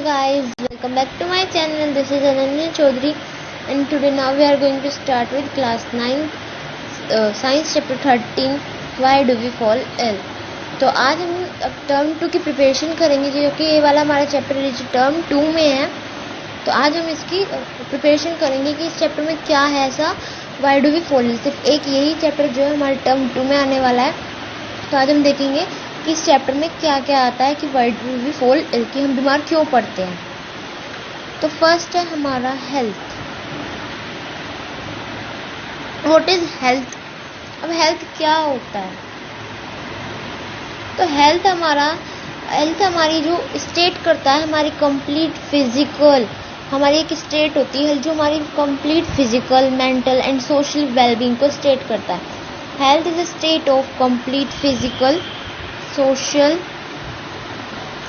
guys, welcome back to my channel. This is Ananya Chaudhary and today now we are going to start with class 9 science chapter 13 why do we fall ill. तो आज हम अब term 2 की preparation करेंगे जो कि ये वाला हमारा चैप्टर है जो टर्म 2 में है। तो आज हम इसकी प्रिपरेशन करेंगे कि इस चैप्टर में क्या है ऐसा why do we fall ill. सिर्फ एक यही चैप्टर जो है हमारे टर्म 2 में आने वाला है। तो आज हम देखेंगे कि इस चैप्टर में क्या क्या आता है कि why do we fall ill, कि हम बीमार क्यों पड़ते हैं। तो फर्स्ट है हमारा हेल्थ। What is health. अब हेल्थ क्या होता है? तो हेल्थ हमारी जो स्टेट करता है हमारी कंप्लीट फिजिकल, हमारी एक स्टेट होती है जो हमारी complete physical, mental and social wellbeing को स्टेट करता है। Health is a state of complete physical social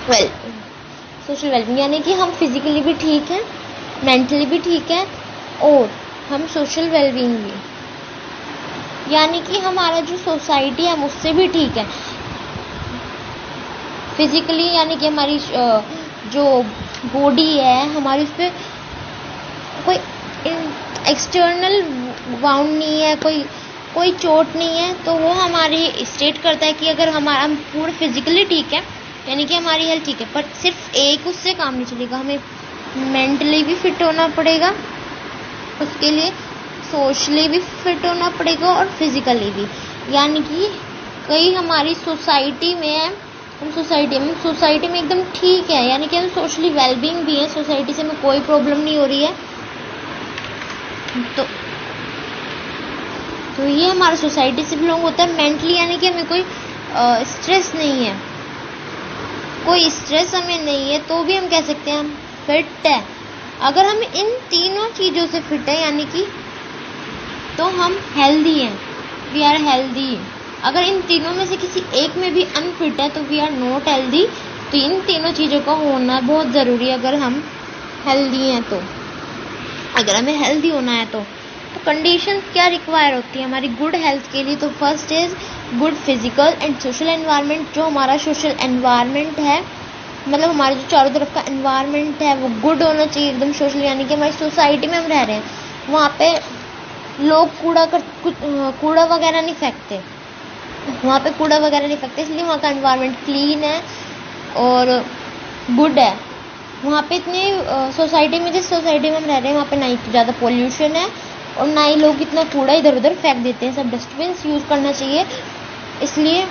wellbeing, यानी कि हम फिजिकली भी ठीक हैं, मेंटली भी ठीक हैं और हम सोशल वेलबींग भी, यानी कि हमारा जो सोसाइटी है उससे भी ठीक है फिजिकली, यानी कि हमारी जो बॉडी है हमारी उस पर कोई एक्सटर्नल वाउंड नहीं है, कोई चोट नहीं है। तो वो हमारी स्टेट करता है कि अगर हम पूरे फिजिकली ठीक है यानी कि हमारी हेल्थ ठीक है, पर सिर्फ एक उससे काम नहीं चलेगा, हमें मेंटली भी फिट होना पड़ेगा, उसके लिए सोशली भी फिट होना पड़ेगा और फिजिकली भी। यानी कि कई हमारी सोसाइटी में है, हम सोसाइटी में एकदम ठीक है, यानी कि हम सोशली वेलबींग भी है, सोसाइटी से हमें कोई प्रॉब्लम नहीं हो रही है। तो ये हमारा सोसाइटी से बिलोंग होता है। मेंटली यानी कि हमें कोई स्ट्रेस नहीं है, कोई स्ट्रेस हमें नहीं है, तो भी हम कह सकते हैं हम फिट है। अगर हम इन तीनों चीज़ों से फिट है यानी कि तो हम हेल्दी हैं, वी आर हेल्दी। अगर इन तीनों में से किसी एक में भी अनफिट है तो वी आर नॉट हेल्दी। तो इन तीनों चीज़ों का होना बहुत ज़रूरी है अगर हम हेल्दी हैं तो, अगर हमें हेल्दी होना है तो कंडीशन क्या रिक्वायर होती है हमारी गुड हेल्थ के लिए। तो first is good physical and social environment. जो हमारा सोशल एनवायरनमेंट है, मतलब हमारे जो चारों तरफ का एनवायरनमेंट है वो गुड होना चाहिए एकदम सोशल, यानी कि हमारी सोसाइटी में हम रह रहे हैं वहाँ पे लोग कूड़ा वगैरह नहीं फेंकते, वहाँ पे कूड़ा वगैरह नहीं फेंकते, इसलिए वहाँ का एनवायरनमेंट क्लीन है और गुड है। वहाँ पे इतने सोसाइटी में, जिस सोसाइटी में हम रह रहे हैं वहाँ पे ना ही ज़्यादा पोल्यूशन है और ना ही लोग इतना कूड़ा इधर उधर फेंक देते हैं, सब डस्टबिन यूज़ करना चाहिए। इसलिए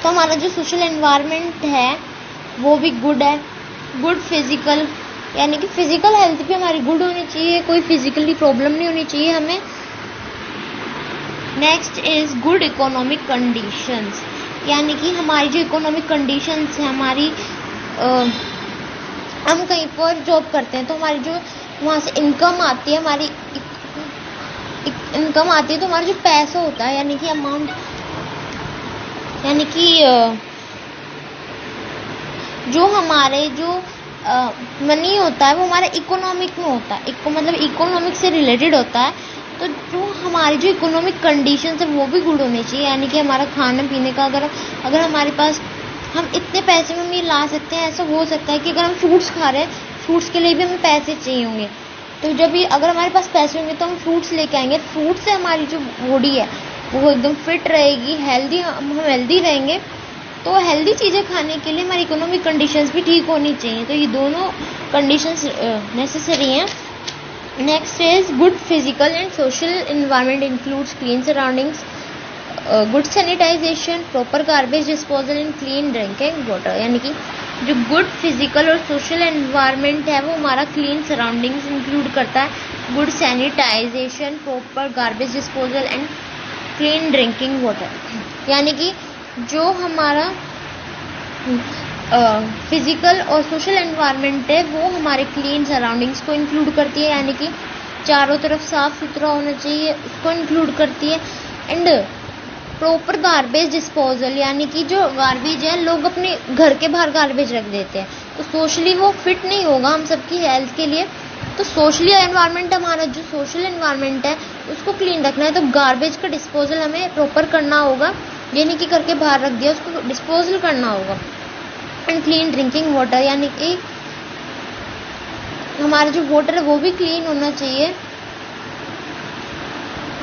तो हमारा जो सोशल एनवायरनमेंट है वो भी गुड है। गुड फिजिकल, यानी कि फिजिकल हेल्थ भी हमारी गुड होनी चाहिए, कोई फिजिकली प्रॉब्लम नहीं होनी चाहिए हमें। Next is good economic conditions, यानी कि हमारी जो इकोनॉमिक कंडीशंस है हमारी हम कहीं पर जॉब करते हैं तो हमारी जो वहाँ से इनकम आती है, हमारी इनकम आती है तो हमारा जो पैसा होता है यानी कि अमाउंट, यानी कि जो हमारे जो मनी होता है वो हमारे इकोनॉमिक में होता है, मतलब इकोनॉमिक से रिलेटेड होता है। तो जो हमारी जो इकोनॉमिक कंडीशन है वो भी गुड होनी चाहिए, यानी कि हमारा खाने पीने का अगर हमारे पास हम इतने पैसे में भी ला सकते हैं। ऐसा हो सकता है कि अगर हम फ्रूट्स खा रहे हैं, फ्रूट्स के लिए भी हमें पैसे चाहिए होंगे, तो जब भी अगर हमारे पास पैसे होंगे तो हम फ्रूट्स लेके आएंगे। फ्रूट से हमारी जो बॉडी है वो एकदम फिट रहेगी, हेल्दी, हम हेल्दी रहेंगे। तो हेल्दी चीज़ें खाने के लिए हमारी इकोनॉमिक कंडीशंस भी ठीक होनी चाहिए। तो ये दोनों कंडीशंस नेसेसरी हैं। Next is good physical and social environment includes clean surroundings, good sanitization, proper garbage disposal and clean drinking water. यानी कि जो गुड फिजिकल और सोशल एनवायरनमेंट है वो हमारा क्लीन सराउंडिंग्स इंक्लूड करता है, good sanitization, proper garbage disposal and clean drinking water. यानी कि जो हमारा फिजिकल और सोशल एनवायरनमेंट है वो हमारे क्लीन सराउंडिंग्स को इंक्लूड करती है, यानी कि चारों तरफ साफ सुथरा होना चाहिए उसको इंक्लूड करती है। एंड प्रॉपर गार्बेज डिस्पोजल, यानी कि जो गार्बेज है लोग अपने घर के बाहर गार्बेज रख देते हैं तो सोशली वो फिट नहीं होगा हम सबकी हेल्थ के लिए। तो सोशली एनवायरनमेंट, हमारा जो सोशल एनवायरनमेंट है उसको क्लीन रखना है तो गार्बेज का डिस्पोजल हमें प्रॉपर करना होगा, ये नहीं कि करके बाहर रख दिया, उसको डिस्पोजल करना होगा। एंड क्लीन ड्रिंकिंग वाटर, यानी कि हमारा जो वाटर है वो भी क्लीन होना चाहिए,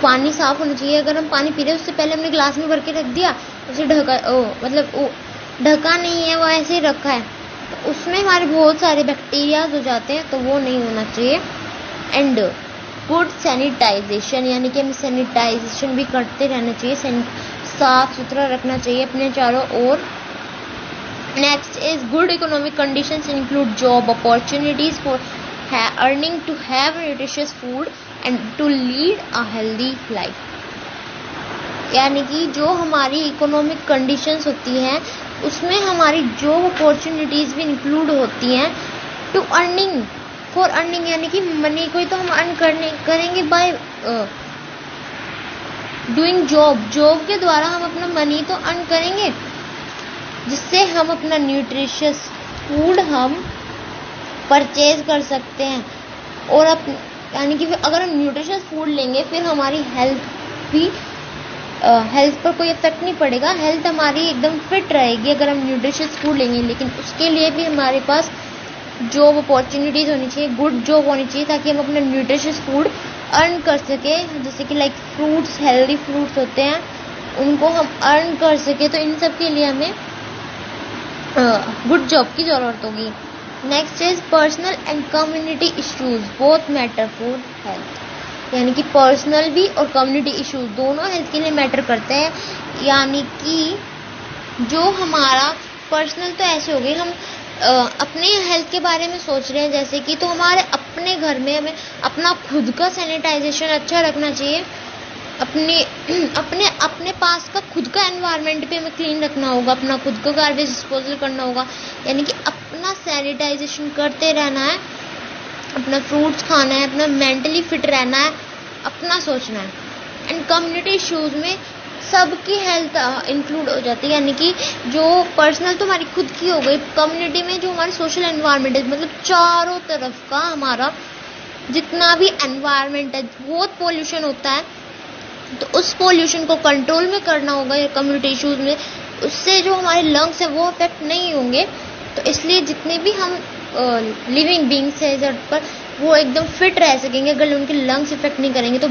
पानी साफ होना चाहिए। अगर हम पानी पी रहे हैं उससे पहले हमने ग्लास में भर के रख दिया, उसे ढका नहीं है, वो ऐसे ही रखा है, तो उसमें हमारे बहुत सारे बैक्टीरियाज हो जाते हैं, तो वो नहीं होना चाहिए। एंड गुड सैनिटाइजेशन, यानी कि हमें सैनिटाइजेशन भी करते रहना चाहिए, साफ सुथरा रखना चाहिए अपने चारों ओर। Next is good economic conditions include job opportunities for earning to have nutritious food and to lead a healthy life. यानी कि जो हमारी इकोनॉमिक कंडीशंस होती हैं उसमें हमारी जॉब अपॉर्चुनिटीज भी इंक्लूड होती हैं। टू अर्निंग, फॉर अर्निंग यानी कि मनी को ही तो हम अर्न करेंगे बाय डूइंग जॉब के द्वारा हम अपना मनी तो अर्न करेंगे, जिससे हम अपना न्यूट्रिशियस फूड हम परचेज कर सकते हैं। और यानी कि अगर हम न्यूट्रिशियस फूड लेंगे फिर हमारी हेल्थ पर कोई इफेक्ट नहीं पड़ेगा, हेल्थ हमारी एकदम फिट रहेगी अगर हम न्यूट्रिशियस फूड लेंगे। लेकिन उसके लिए भी हमारे पास जॉब अपॉर्चुनिटीज होनी चाहिए, गुड जॉब होनी चाहिए, ताकि हम अपना न्यूट्रिशियस फूड अर्न कर सके। जैसे कि लाइक फ्रूट्स, हेल्दी फ्रूट्स होते हैं, उनको हम अर्न कर सके, तो इन सब के लिए हमें गुड जॉब की जरूरत होगी। Next is personal and community issues both matter for health, यानी कि पर्सनल भी और कम्युनिटी इश्यूज दोनों हेल्थ के लिए मैटर करते हैं। यानी कि जो हमारा पर्सनल तो ऐसे हो गए, हम अपने हेल्थ के बारे में सोच रहे हैं जैसे कि, तो हमारे अपने घर में हमें अपना खुद का सैनिटाइजेशन अच्छा रखना चाहिए, अपने पास का खुद का एनवायरनमेंट भी हमें क्लीन रखना होगा, अपना खुद का गार्बेज डिस्पोजल करना होगा, यानी कि अपना सैनिटाइजेशन करते रहना है, अपना फ्रूट्स खाना है, अपना मेंटली फिट रहना है, अपना सोचना है। एंड कम्युनिटी इश्यूज में सबकी हेल्थ इंक्लूड हो जाती है, यानी कि जो पर्सनल तो हमारी खुद की हो गई, कम्युनिटी में जो हमारी सोशल एनवायरनमेंट है, मतलब चारों तरफ का हमारा जितना भी एनवायरनमेंट है, बहुत पोल्यूशन होता है, तो उस पोल्यूशन को कंट्रोल में करना होगा या कम्युनिटी इश्यूज में, उससे जो हमारे लंग्स है वो अफेक्ट नहीं होंगे। तो इसलिए जितने भी हम लिविंग बींग्स है अर्थ पर, वो एकदम फिट रह सकेंगे अगर उनके लंग्स इफेक्ट नहीं करेंगे, तो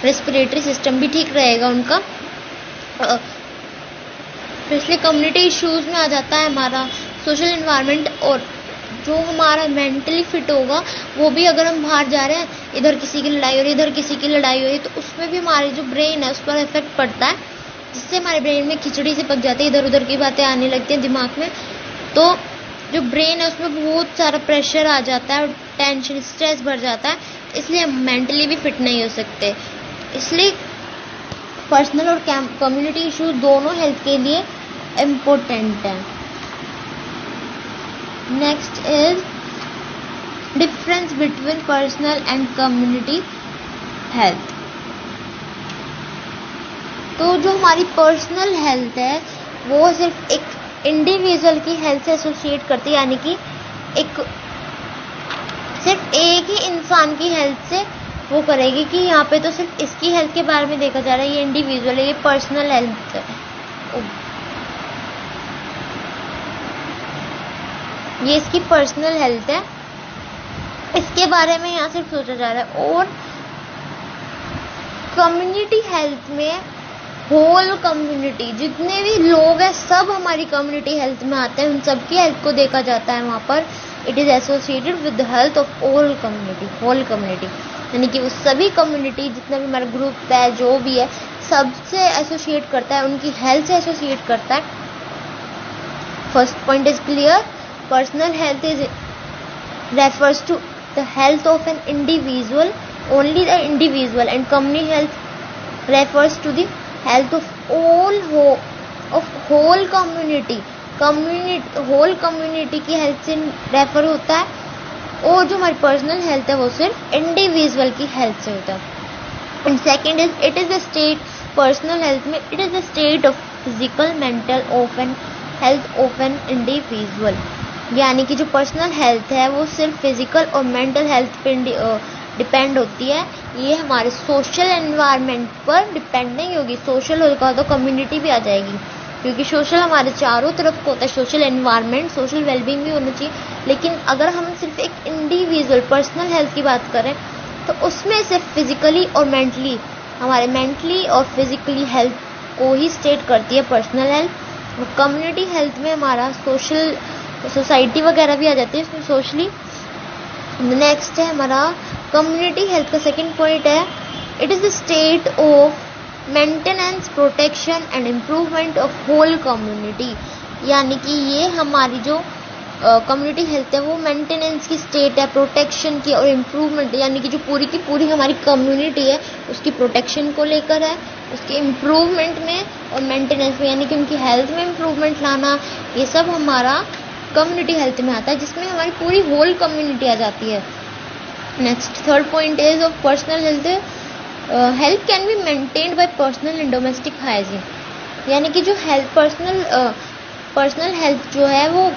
रेस्पिरेटरी सिस्टम भी ठीक रहेगा उनका। तो इसलिए कम्युनिटी इश्यूज में आ जाता है हमारा सोशल एनवायरनमेंट, और जो हमारा मेंटली फिट होगा वो भी, अगर हम बाहर जा रहे हैं, इधर किसी की लड़ाई हो रही है, इधर किसी की लड़ाई हो रही है, तो उसमें भी हमारी जो ब्रेन है उस पर इफेक्ट पड़ता है, जिससे हमारे ब्रेन में खिचड़ी से पक जाती है, इधर उधर की बातें आने लगती हैं दिमाग में, तो जो ब्रेन है उसमें बहुत सारा प्रेशर आ जाता है और टेंशन, स्ट्रेस बढ़ जाता है, इसलिए हम मेंटली भी फिट नहीं हो सकते। इसलिए पर्सनल और कम्युनिटी इशू दोनों हेल्थ के लिए इम्पोर्टेंट है। Next is difference between personal and community health. तो जो हमारी पर्सनल हेल्थ है वो सिर्फ एक इंडिविजुअल की हेल्थ से एसोसिएट करती है, यानी कि सिर्फ एक ही इंसान की हेल्थ से वो करेगी कि यहाँ पे तो सिर्फ इसकी हेल्थ के बारे में देखा जा रहा है, ये इंडिविजुअल है, ये पर्सनल हेल्थ है, ये इसकी पर्सनल हेल्थ है, इसके बारे में यहाँ सिर्फ सोचा जा रहा है। और कम्युनिटी हेल्थ में होल कम्युनिटी, जितने भी लोग हैं सब हमारी कम्युनिटी हेल्थ में आते हैं, उन सबकी हेल्थ को देखा जाता है वहाँ पर। It is associated with the health of all community, whole community, यानी कि वो सभी कम्युनिटी, जितना भी हमारा ग्रुप है, जो भी है, सबसे एसोसिएट करता है, उनकी हेल्थ से एसोसिएट करता है। First point is clear. Personal health is refers to the health of an individual, only the individual, and community health refers to the health of whole community, whole community की health से refer होता है। और जो हमारी personal health है वो सिर्फ इंडिविजुअल की हेल्थ से होता है। And second is it is the state, personal health में it is the state of physical mental of an health of an individual, यानी कि जो पर्सनल हेल्थ है वो सिर्फ फिजिकल और मेंटल हेल्थ पे डिपेंड होती है, ये हमारे सोशल एनवायरनमेंट पर डिपेंड नहीं होगी। सोशल होगा तो कम्युनिटी भी आ जाएगी, क्योंकि सोशल हमारे चारों तरफ को होता है, सोशल एनवायरनमेंट, सोशल वेलबींग भी होना चाहिए। लेकिन अगर हम सिर्फ एक इंडिविजुअल पर्सनल हेल्थ की बात करें तो उसमें सिर्फ फिजिकली और मेंटली, हमारे मेंटली और फिजिकली हेल्थ को ही स्टेट करती है पर्सनल हेल्थ। और कम्युनिटी हेल्थ में हमारा सोशल, सोसाइटी वगैरह भी आ जाती है इसमें सोशली। नेक्स्ट है हमारा कम्युनिटी हेल्थ का सेकंड पॉइंट है, it is the state of maintenance, protection and improvement of whole community. यानी कि ये हमारी जो कम्युनिटी हेल्थ है वो मेंटेनेंस की स्टेट है, प्रोटेक्शन की और इम्प्रूवमेंट, यानी कि जो पूरी की पूरी हमारी कम्युनिटी है उसकी प्रोटेक्शन को लेकर है, उसके इम्प्रूवमेंट में और मेंटेनेंस में, यानी कि उनकी हेल्थ में इम्प्रूवमेंट लाना, ये सब हमारा कम्युनिटी हेल्थ में आता है, जिसमें हमारी पूरी होल कम्युनिटी आ जाती है। Next third point is of personal health, health can be maintained by personal and domestic hygiene. यानी कि जो हेल्थ पर्सनल हेल्थ जो है वो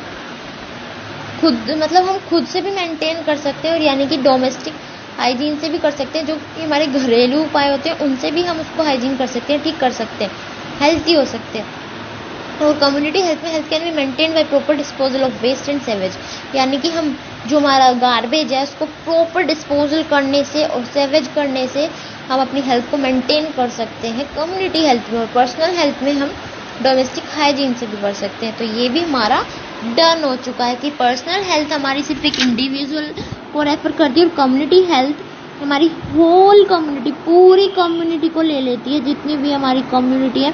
खुद, मतलब हम खुद से भी मेंटेन कर सकते हैं, और यानी कि डोमेस्टिक हाइजीन से भी कर सकते हैं, जो कि हमारे घरेलू उपाय होते हैं उनसे भी हम उसको हाइजीन कर सकते हैं, ठीक कर सकते हैं, हेल्थी हो सकते हैं। और कम्युनिटी हेल्थ में health can be maintain by proper disposal of waste and sewage. यानी कि हम जो हमारा गार्बेज है उसको प्रॉपर डिस्पोजल करने से और सेवेज करने से हम अपनी हेल्थ को मेंटेन कर सकते हैं कम्युनिटी हेल्थ में। और पर्सनल हेल्थ में हम डोमेस्टिक हाइजीन से भी कर सकते हैं। तो ये भी हमारा डन हो चुका है कि पर्सनल हेल्थ हमारी सिर्फ एक इंडिविजुअल को रेफर करती है, और कम्युनिटी हेल्थ हमारी होल कम्युनिटी, पूरी कम्युनिटी को ले लेती है। जितनी भी हमारी कम्युनिटी है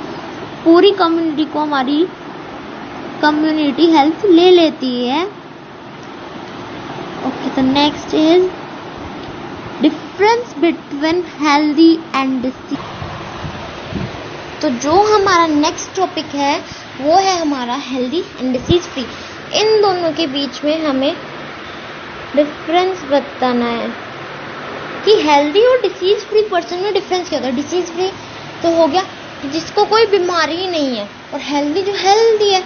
पूरी कम्युनिटी को हमारी कम्युनिटी हेल्थ ले लेती है। ओके, तो next is difference between healthy and disease. तो जो हमारा नेक्स्ट टॉपिक है वो है हमारा हेल्दी एंड डिसीज फ्री। इन दोनों के बीच में हमें डिफरेंस बताना है कि हेल्दी और डिसीज फ्री पर्सन में डिफरेंस क्या होता है। डिसीज फ्री तो हो गया जिसको कोई बीमारी ही नहीं है, और हेल्दी जो हेल्दी है।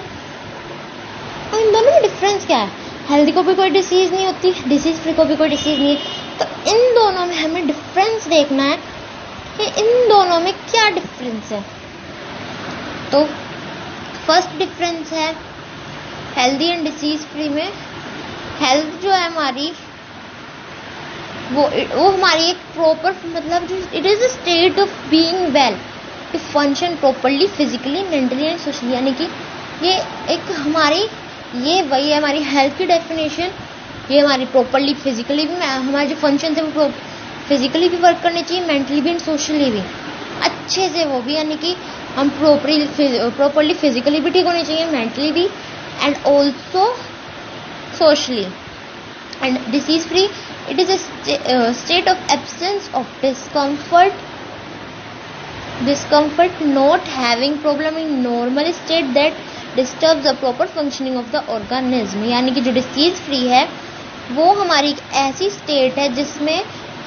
और इन दोनों में डिफरेंस क्या है? हेल्दी को भी कोई डिसीज नहीं होती, डिसीज फ्री को भी कोई डिसीज नहीं है। तो इन दोनों में हमें डिफरेंस देखना है कि इन दोनों में क्या डिफरेंस है। तो फर्स्ट डिफरेंस है हेल्दी एंड डिसीज फ्री में, हेल्थ जो है हमारी वो हमारी एक प्रॉपर, मतलब जो it is a state of being well to function properly physically, mentally and socially. यानी कि ये एक हमारी, ये वही है हमारी हेल्थ की डेफिनेशन। ये हमारी प्रॉपरली फिजिकली भी, हमारे जो फंक्शन है वो फिजिकली भी वर्क करने चाहिए, मेंटली भी एंड सोशली भी अच्छे से वो भी, यानी कि हम प्रॉपरली फिजिकली भी ठीक होने चाहिए, मेंटली भी and also socially. And disease free, it is a state of absence of discomfort, not having problem in normal state that disturbs the proper functioning of the organism। यानी कि जो disease free है वो हमारी एक ऐसी state है जिसमें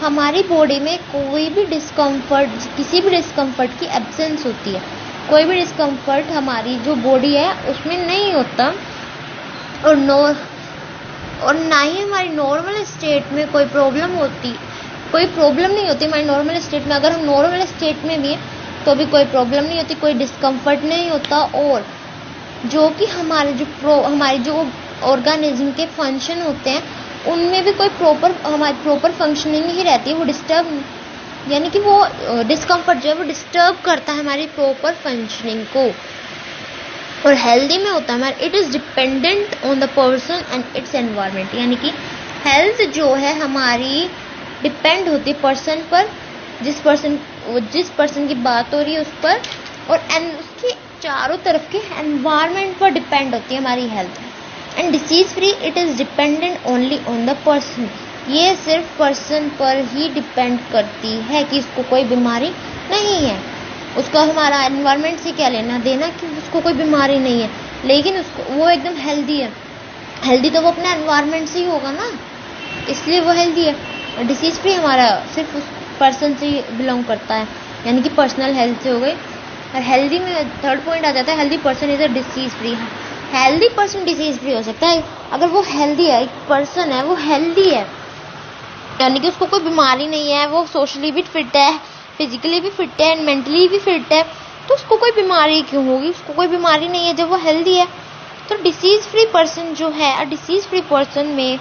हमारी बॉडी में कोई भी डिस्कम्फर्ट, किसी भी डिस्कम्फर्ट की एब्सेंस होती है। कोई भी डिस्कम्फर्ट हमारी जो बॉडी है उसमें नहीं होता, और ना ही हमारी नॉर्मल स्टेट में कोई प्रॉब्लम नहीं होती हमारी नॉर्मल स्टेट में। अगर हम नॉर्मल स्टेट में भी हैं तो भी कोई प्रॉब्लम नहीं होती, कोई डिस्कम्फर्ट नहीं होता, और जो कि हमारे जो ऑर्गेनिज्म के फंक्शन होते हैं उनमें भी कोई हमारी प्रॉपर फंक्शनिंग ही रहती है। वो डिस्टर्ब, यानी कि वो डिस्कम्फर्ट जो है वो डिस्टर्ब करता है हमारी प्रॉपर फंक्शनिंग को। और हेल्दी में होता है हमारा, it is dependent on the person and it's environment. यानी कि हेल्थ जो है हमारी डिपेंड होती है पर्सन पर, जिस पर्सन की बात हो रही है उस पर, और उसके चारों तरफ के एनवायरनमेंट पर डिपेंड होती है हमारी health. And disease free, it is dependent only on the person. ये सिर्फ पर्सन पर ही डिपेंड करती है कि उसको कोई बीमारी नहीं है। उसका हमारा एनवायरनमेंट से क्या लेना देना कि उसको कोई बीमारी नहीं है, लेकिन उसको वो एकदम हेल्दी है। हेल्दी तो वो अपने एनवायरनमेंट से ही होगा ना, इसलिए वो हेल्दी है। और डिसीज फ्री हमारा सिर्फ उस पर्सन से ही बिलोंग करता है, यानी कि पर्सनल हेल्थ से हो गई। और हेल्दी में थर्ड पॉइंट आ जाता है healthy person is a disease free. Healthy person disease free हो सकता है अगर वो हेल्दी है, एक पर्सन है वो हेल्दी है, यानी कि उसको कोई बीमारी नहीं है, वो सोशली भी फिट है, फिजिकली भी फिट है एंड मेंटली भी फिट है, तो उसको कोई बीमारी क्यों होगी? उसको कोई बीमारी नहीं है जब वो हेल्दी है। तो डिसीज फ्री पर्सन जो है, अ डिसीज फ्री पर्सन में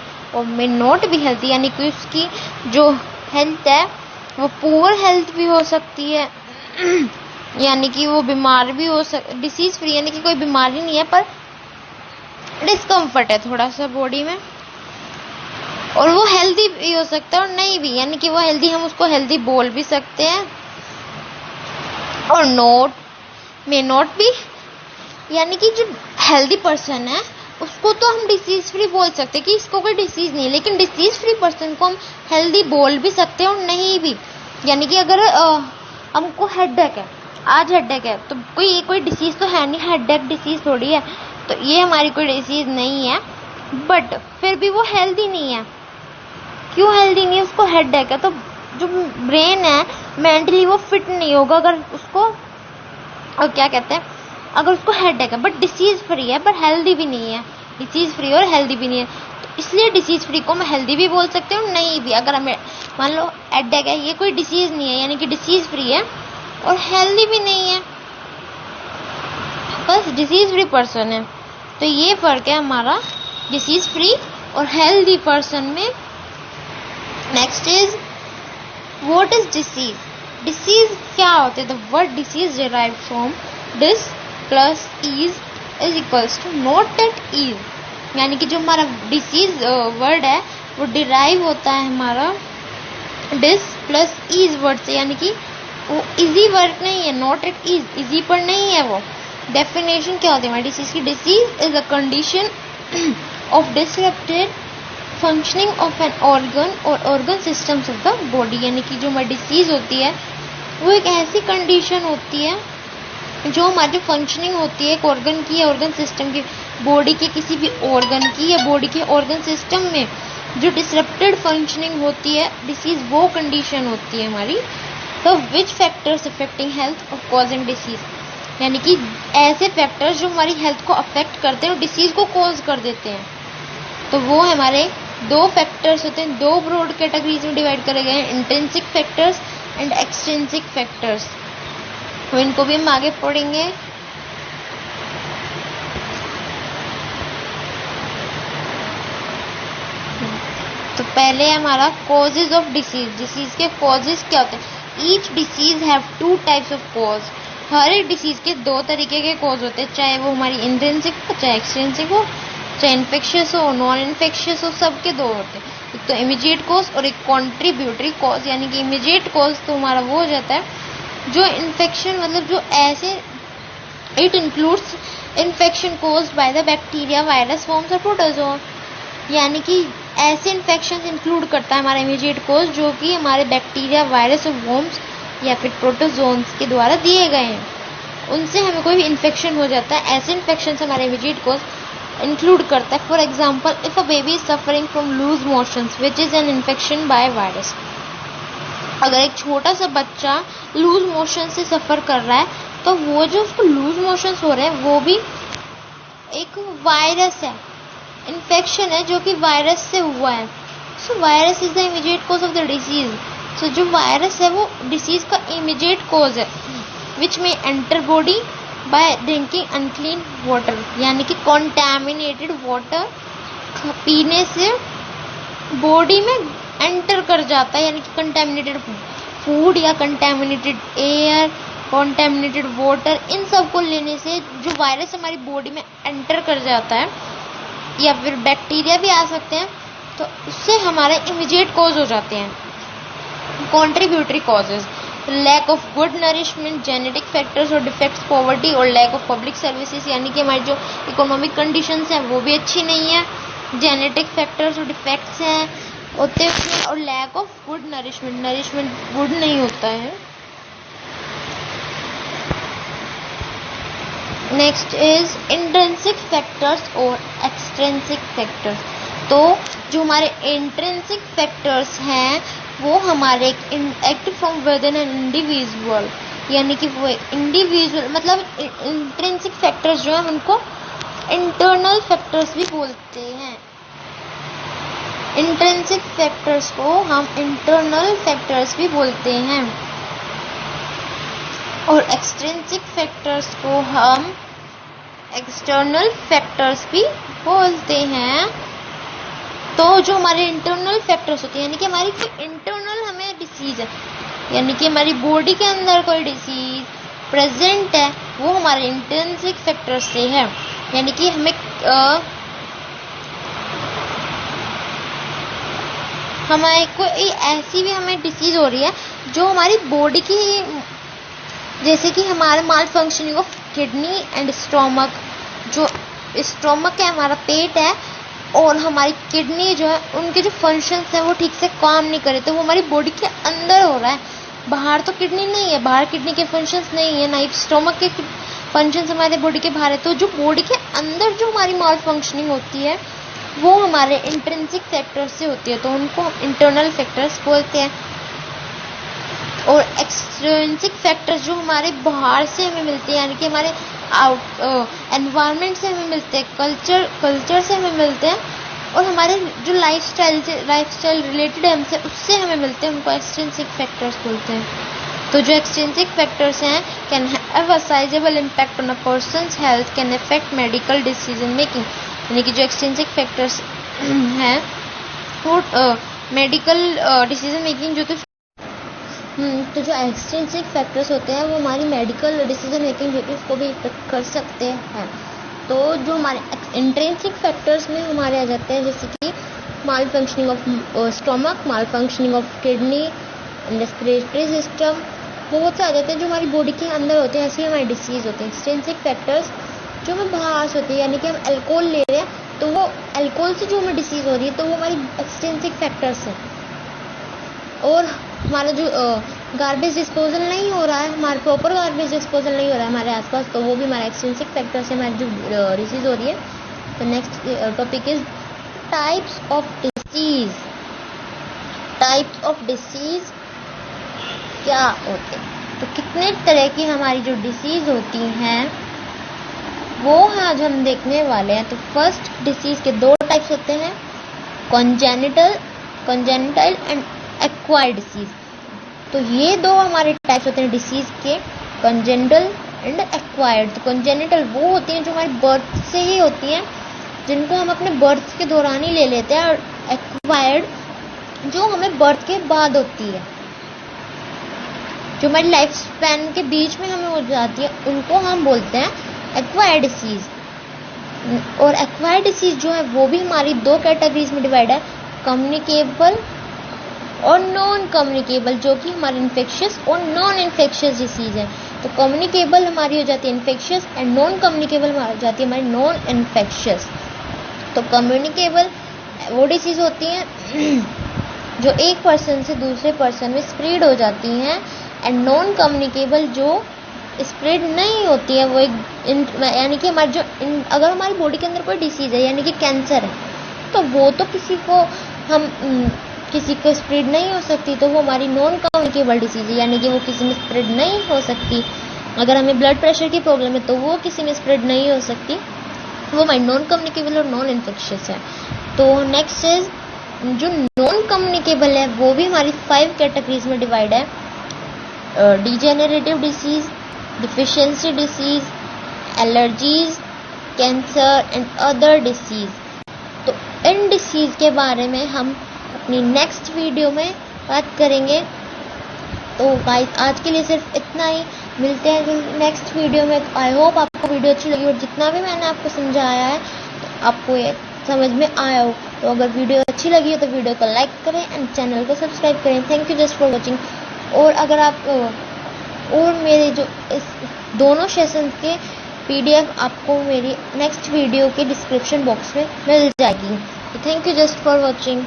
नॉट बी हेल्थी, यानी कि उसकी जो हेल्थ है वो पुअर हेल्थ भी हो सकती है यानी कि वो बीमार भी हो डिसीज फ्री यानी कि कोई बीमारी नहीं है पर डिस्कम्फर्ट है थोड़ा सा बॉडी में, और वो हेल्दी भी हो सकता है और नहीं भी, यानी कि वो हेल्दी, हम उसको हेल्दी बोल भी सकते हैं और मे नॉट भी, यानी कि जो हेल्दी पर्सन है उसको तो हम डिसीज फ्री बोल सकते हैं कि इसको कोई डिसीज नहीं है, लेकिन डिसीज फ्री पर्सन को हम हेल्दी बोल भी सकते हैं और नहीं भी। यानी कि अगर हमको हेडेक है, आज हेडेक है, तो कोई डिसीज तो है नहीं, हेडेक डिसीज थोड़ी है, तो ये हमारी कोई डिसीज नहीं है, बट फिर भी वो हेल्दी नहीं है। क्यों हेल्दी नहीं है? उसको हेडेक है, तो जो ब्रेन है मेंटली वो फिट नहीं होगा अगर उसको, और क्या कहते हैं, अगर उसको हेडेक है बट डिसीज फ्री है पर हेल्दी भी नहीं है, डिसीज फ्री और हेल्दी भी नहीं है, तो इसलिए डिसीज फ्री को हम हेल्दी भी बोल सकते हैं और नहीं भी। अगर हमें मान लो हेडेक है, ये कोई डिसीज नहीं है, यानी कि डिसीज फ्री है और हेल्दी भी नहीं है, बस डिसीज फ्री पर्सन है। तो ये फर्क है हमारा डिसीज फ्री और हेल्दी पर्सन में। Next is what is disease? Disease क्या होते हैं? The word disease derive from dis plus ease equals to not at ease, यानी कि जो हमारा डिसीज वर्ड है वो डिराइव होता है हमारा डिस प्लस इज वर्ड से, यानी कि वो इजी वर्ड नहीं है, नॉट एट इज, इजी पर नहीं है वो। डेफिनेशन क्या होती है हमारी डिसीज की? Disease is a condition of disrupted functioning of an organ और organ systems of the body, यानी कि जो हमारी डिसीज होती है वो एक ऐसी कंडीशन होती है जो हमारी फंक्शनिंग होती है एक ऑर्गन की या ऑर्गन सिस्टम की, बॉडी के किसी भी ऑर्गन की या बॉडी के ऑर्गन सिस्टम में जो डिसरप्टेड फंक्शनिंग होती है, डिसीज वो कंडीशन होती है हमारी। तो विच फैक्टर्स अफेक्टिंग हेल्थ और कॉजिंग डिसीज, यानी कि ऐसे फैक्टर्स जो हमारी हेल्थ को अफेक्ट करते हैं और डिसीज को कॉज कर देते हैं, तो वो हमारे दो फैक्टर्स होते हैं, दो ब्रॉड कैटेगरीज में डिवाइड करे गए हैं, intrinsic factors and extrinsic factors. तो इनको भी हम आगे पढ़ेंगे। तो पहले हमारा कॉजेज ऑफ डिसीज। डिसीज के कॉजेज क्या होते हैं? Each disease have two types of cause. हर एक डिसीज के दो तरीके के कॉज होते हैं, चाहे वो हमारी इंट्रिंसिक हो, चाहे एक्सट्रिंसिक हो, चाहे इन्फेक्शियस हो, नॉन इन्फेक्शियस हो, सबके दो होते हैं। एक तो इमीडिएट कॉज और एक कॉन्ट्रीब्यूटरी कॉज, यानी कि इमीडिएट कॉज तो हमारा वो हो जाता है जो इन्फेक्शन, मतलब जो ऐसे, it includes infection caused by the bacteria, virus, forms और प्रोटोजोआ, यानी कि ऐसे इन्फेक्शन इंक्लूड करता है हमारा इमीडिएट कॉज जो कि हमारे बैक्टीरिया, वायरस और वॉर्म्स या फिर प्रोटोजोन्स के द्वारा दिए गए हैं, उनसे हमें कोई भी इन्फेक्शन हो जाता है। ऐसे इन्फेक्शन से हमारा इमीडिएट कॉज इंक्लूड करता है। For example, if a baby is suffering from loose motions which is an infection by virus, अगर एक छोटा सा बच्चा लूज मोशन से सफर कर रहा है तो वो जो उसको लूज मोशंस हो रहे हैं वो भी एक वायरस है, इन्फेक्शन है जो कि वायरस से हुआ है। So virus is the immediate cause of the disease. So जो वायरस है वो डिसीज का इमीडिएट कॉज है, विच में enter body by drinking unclean water, यानी कि कॉन्टैमिनेटेड वाटर पीने से बॉडी में एंटर कर जाता है, यानी कि कंटैमिनेटेड फूड या कंटैमिनेटेड एयर, कंटैमिनेटेड वाटर, इन सब को लेने से जो वायरस हमारी बॉडी में एंटर कर जाता है, या फिर बैक्टीरिया भी आ सकते हैं, तो उससे हमारे इमीडिएट कॉज हो जाते हैं। Contributory causes, lack of good nourishment, genetic factors और डिफेक्ट्स, पॉवर्टी और लैक ऑफ पब्लिक सर्विसेज, यानी कि हमारी जो इकोनॉमिक कंडीशंस हैं वो भी अच्छी नहीं है, जेनेटिक फैक्टर्स और डिफेक्ट्स हैं होते हैं, और lack of good nourishment, nourishment good नहीं होता है। नेक्स्ट इज इंट्रिंसिक फैक्टर्स और एक्सट्रिंसिक फैक्टर्स। तो जो हमारे इंट्रिंसिक फैक्टर्स हैं वो हमारे act from within an individual, यानी कि वो इंडिविजुअल, मतलब इंट्रिंसिक फैक्टर्स जो है उनको इंटरनल फैक्टर्स भी बोलते हैं। इंट्रिंसिक फैक्टर्स को हम इंटरनल फैक्टर्स भी बोलते हैं। और एक्सट्रिंसिक फैक्टर्स को हम एक्सटर्नल फैक्टर्स भी बोलते हैं। तो जो हमारे इंटरनल फैक्टर्स होते हैं, यानी कि हमारी कोई इंटरनल हमें डिसीज है, यानी कि हमारी बॉडी के अंदर कोई डिसीज प्रेजेंट है, वो हमारे इंट्रिंसिक फैक्टर्स से है। यानी कि हमें हमारे कोई ऐसी भी हमें डिसीज हो रही है जो हमारी बॉडी की, जैसे कि हमारा malfunctioning of kidney and stomach, जो स्टोमक है हमारा पेट है, और हमारी किडनी जो है उनके जो फंक्शंस हैं वो ठीक से काम नहीं करे, तो वो हमारी बॉडी के अंदर हो रहा है, बाहर तो किडनी नहीं है, बाहर किडनी के फंक्शंस नहीं है, ना ही स्टोमक के फंक्शंस हमारे बॉडी के बाहर है। तो जो बॉडी के अंदर जो हमारी माल फंक्शनिंग होती है वो हमारे इंट्रिंसिक फैक्टर्स से होती है, तो उनको हम इंटरनल फैक्टर्स बोलते हैं। और एक्सट्रिंसिक फैक्टर्स जो हमारे बाहर से हमें मिलते हैं, यानी कि हमारे एनवायरनमेंट से हमें मिलते हैं, कल्चर से हमें मिलते हैं, और हमारे जो लाइफस्टाइल रिलेटेड है हमसे, उससे हमें मिलते हैं, उनको एक्सट्रिंसिक फैक्टर्स बोलते हैं। तो जो एक्सट्रिंसिक फैक्टर्स हैं can have a sizeable impact on a persons health, can affect medical decision making. यानी कि जो एक्सट्रिंसिक फैक्टर्स हैं वो मेडिकल डिसीजन मेकिंग तो जो एक्सट्रिंसिक फैक्टर्स होते हैं वो हमारी मेडिकल डिसीजन मेकिंग को भी इफेक्ट कर सकते हैं। तो जो हमारे इंट्रिंसिक फैक्टर्स में हमारे आ जाते हैं, जैसे कि malfunctioning of stomach, malfunctioning of kidney, respiratory system, बहुत से आ जाते हैं जो हमारी बॉडी के अंदर होते हैं, ऐसी हमारी डिसीज होती है। एक्सट्रिंसिक फैक्टर्स जो हमें बाहर से होती है, यानी कि हम अल्कोहल ले रहे हैं तो वो अल्कोहल से जो हमें डिसीज हो रही है तो वो हमारी एक्सट्रिंसिक फैक्टर्स है। और हमारा जो गार्बेज डिस्पोजल नहीं हो रहा है, हमारा प्रॉपर गार्बेज डिस्पोजल नहीं हो रहा है हमारे आसपास, तो वो भी हमारा एक्सट्रिंसिक फैक्टर से हमारी जो डिसीज हो रही है। तो next topic is types of disease. Types of disease क्या होते हैं? तो कितने तरह की हमारी जो डिसीज होती हैं वो आज हम देखने वाले हैं। तो फर्स्ट डिसीज के दो टाइप्स होते हैं, कॉन्जेनिटल एंड एक्वायर्ड डिसीज। तो ये दो हमारे टाइप्स होते हैं डिसीज के, कॉन्जेनिटल एंड एक्वायर्ड। तो कॉन्जेनिटल वो होती हैं जो हमारी बर्थ से ही होती हैं, जिनको हम अपने बर्थ के दौरान ही ले लेते हैं, और एक्वायर्ड जो हमें बर्थ के बाद होती है, जो हमारी लाइफ स्पैन के बीच में हमें हो जाती है, उनको हम बोलते हैं एक्वायर्ड डिसीज। और एक्वायर्ड डिसीज जो है वो भी हमारी दो कैटेगरीज में डिवाइड है, कम्युनिकेबल और नॉन कम्युनिकेबल, जो कि हमारी इन्फेक्शियस और नॉन इन्फेक्शियस डिसीज है। तो कम्युनिकेबल हमारी हो जाती है इन्फेक्शियस, एंड नॉन कम्युनिकेबल हो जाती है हमारी नॉन इन्फेक्शियस। तो कम्युनिकेबल वो डिसीज होती हैं जो एक पर्सन से दूसरे पर्सन में स्प्रेड हो जाती हैं, एंड नॉन कम्युनिकेबल जो स्प्रेड नहीं होती है, वो यानी कि हमारी जो अगर हमारी बॉडी के अंदर कोई डिसीज है, यानी कि कैंसर है, तो वो तो किसी को स्प्रेड नहीं हो सकती, तो वो हमारी नॉन कम्युनिकेबल डिसीज है, यानी कि वो किसी में स्प्रेड नहीं हो सकती। अगर हमें ब्लड प्रेशर की प्रॉब्लम है तो वो किसी में स्प्रेड नहीं हो सकती, वो हमारी नॉन कम्युनिकेबल और नॉन इन्फेक्शियस है। तो नेक्स्ट इज जो नॉन कम्युनिकेबल है वो भी हमारी 5 कैटेगरीज में डिवाइड है, degenerative disease, deficiency disease, allergies, cancer and other disease. तो इन डिसीज के बारे में हम अपनी नेक्स्ट वीडियो में बात करेंगे। तो गाइस आज के लिए सिर्फ इतना ही, मिलते हैं नेक्स्ट वीडियो में। आई होप आपको वीडियो अच्छी लगी, और जितना भी मैंने आपको समझाया है तो आपको ये समझ में आया हो। तो अगर वीडियो अच्छी लगी हो तो वीडियो को लाइक करें एंड चैनल को सब्सक्राइब करें। Thank you just for watching. और अगर आप और मेरे जो इस दोनों सेशन के PDF आपको मेरी नेक्स्ट वीडियो के डिस्क्रिप्शन बॉक्स में मिल जाएगी। Thank you just for watching.